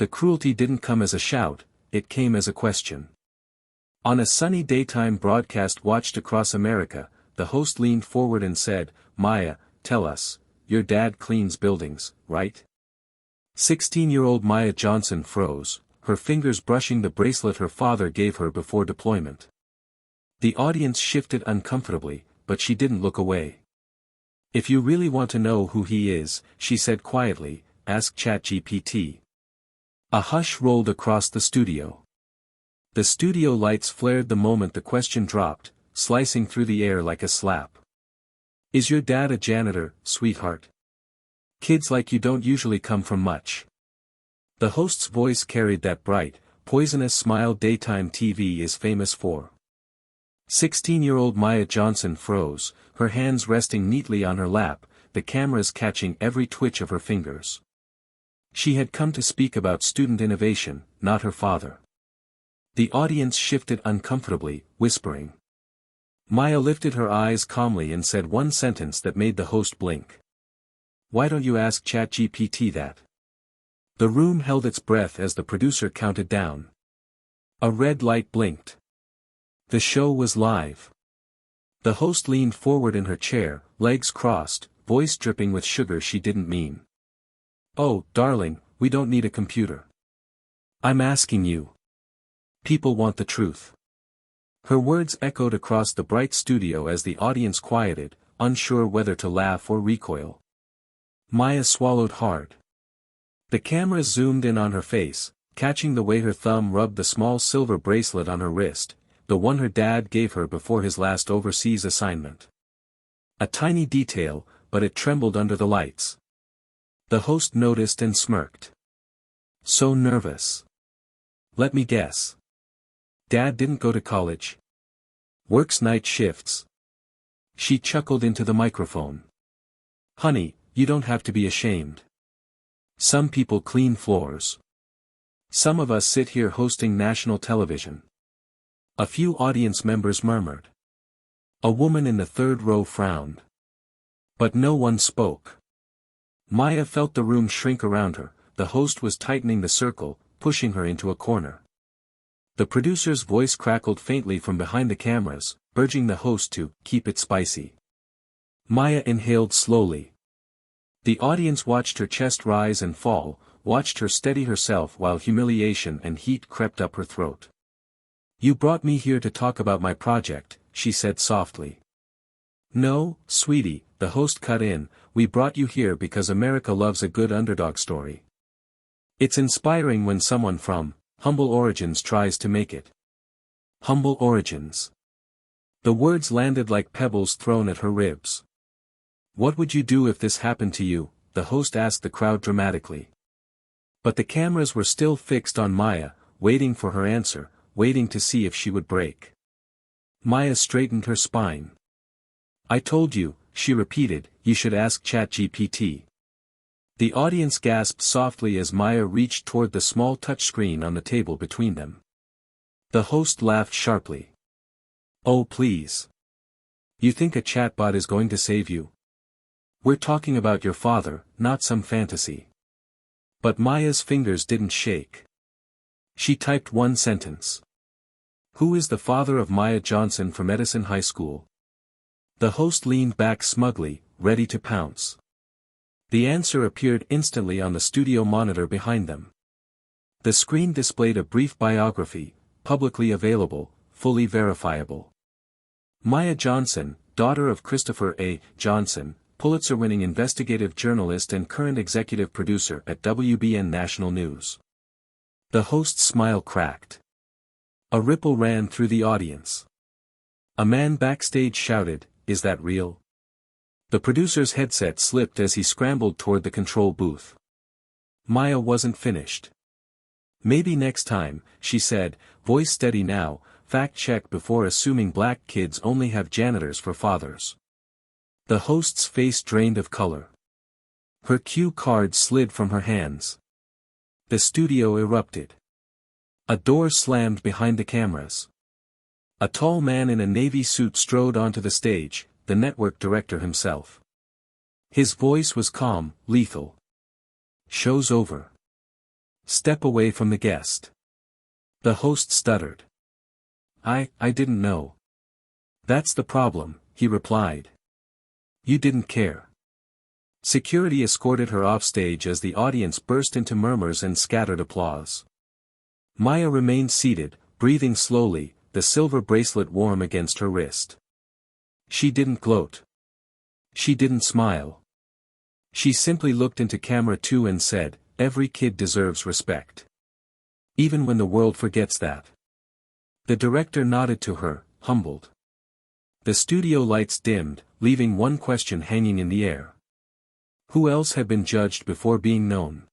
The cruelty didn't come as a shout, it came as a question. On a sunny daytime broadcast watched across America, the host leaned forward and said, "Maya, tell us, your dad cleans buildings, right?" 16-year-old Maya Johnson froze, her fingers brushing the bracelet her father gave her before deployment. The audience shifted uncomfortably, but she didn't look away. "If you really want to know who he is," she said quietly, "ask ChatGPT." A hush rolled across the studio. The studio lights flared the moment the question dropped, slicing through the air like a slap. "Is your dad a janitor, sweetheart? Kids like you don't usually come from much." The host's voice carried that bright, poisonous smile daytime TV is famous for. 16-year-old Maya Johnson froze, her hands resting neatly on her lap, the cameras catching every twitch of her fingers. She had come to speak about student innovation, not her father. The audience shifted uncomfortably, whispering. Maya lifted her eyes calmly and said one sentence that made the host blink. "Why don't you ask ChatGPT that?" The room held its breath as the producer counted down. A red light blinked. The show was live. The host leaned forward in her chair, legs crossed, voice dripping with sugar she didn't mean. "Oh, darling, we don't need a computer. I'm asking you. People want the truth." Her words echoed across the bright studio as the audience quieted, unsure whether to laugh or recoil. Maya swallowed hard. The camera zoomed in on her face, catching the way her thumb rubbed the small silver bracelet on her wrist, the one her dad gave her before his last overseas assignment. A tiny detail, but it trembled under the lights. The host noticed and smirked. "So nervous. Let me guess. Dad didn't go to college. Works night shifts." She chuckled into the microphone. "Honey, you don't have to be ashamed. Some people clean floors. Some of us sit here hosting national television." A few audience members murmured. A woman in the third row frowned. But no one spoke. Maya felt the room shrink around her, the host was tightening the circle, pushing her into a corner. The producer's voice crackled faintly from behind the cameras, urging the host to keep it spicy. Maya inhaled slowly. The audience watched her chest rise and fall, watched her steady herself while humiliation and heat crept up her throat. "You brought me here to talk about my project," she said softly. "No, sweetie," the host cut in, "we brought you here because America loves a good underdog story. It's inspiring when someone from humble origins tries to make it." Humble origins. The words landed like pebbles thrown at her ribs. "What would you do if this happened to you?" the host asked the crowd dramatically. But the cameras were still fixed on Maya, waiting for her answer, waiting to see if she would break. Maya straightened her spine. "I told you," she repeated, "you should ask ChatGPT." The audience gasped softly as Maya reached toward the small touchscreen on the table between them. The host laughed sharply. "Oh please. You think a chatbot is going to save you? We're talking about your father, not some fantasy." But Maya's fingers didn't shake. She typed one sentence. "Who is the father of Maya Johnson from Edison High School?" The host leaned back smugly, ready to pounce. The answer appeared instantly on the studio monitor behind them. The screen displayed a brief biography, publicly available, fully verifiable. Maya Johnson, daughter of Christopher A. Johnson, Pulitzer-winning investigative journalist and current executive producer at WBN National News. The host's smile cracked. A ripple ran through the audience. A man backstage shouted, "Is that real?" The producer's headset slipped as he scrambled toward the control booth. Maya wasn't finished. "Maybe next time," she said, voice steady now, "fact check before assuming black kids only have janitors for fathers." The host's face drained of color. Her cue card slid from her hands. The studio erupted. A door slammed behind the cameras. A tall man in a navy suit strode onto the stage, the network director himself. His voice was calm, lethal. "Show's over. Step away from the guest. The host stuttered. I didn't know. That's the problem, he replied. You didn't care. Security escorted her offstage as the audience burst into murmurs and scattered applause. Maya remained seated, breathing slowly, the silver bracelet warm against her wrist. She didn't gloat. She didn't smile. She simply looked into camera 2 and said, "Every kid deserves respect. Even when the world forgets that." The director nodded to her, humbled. The studio lights dimmed, leaving one question hanging in the air. Who else had been judged before being known?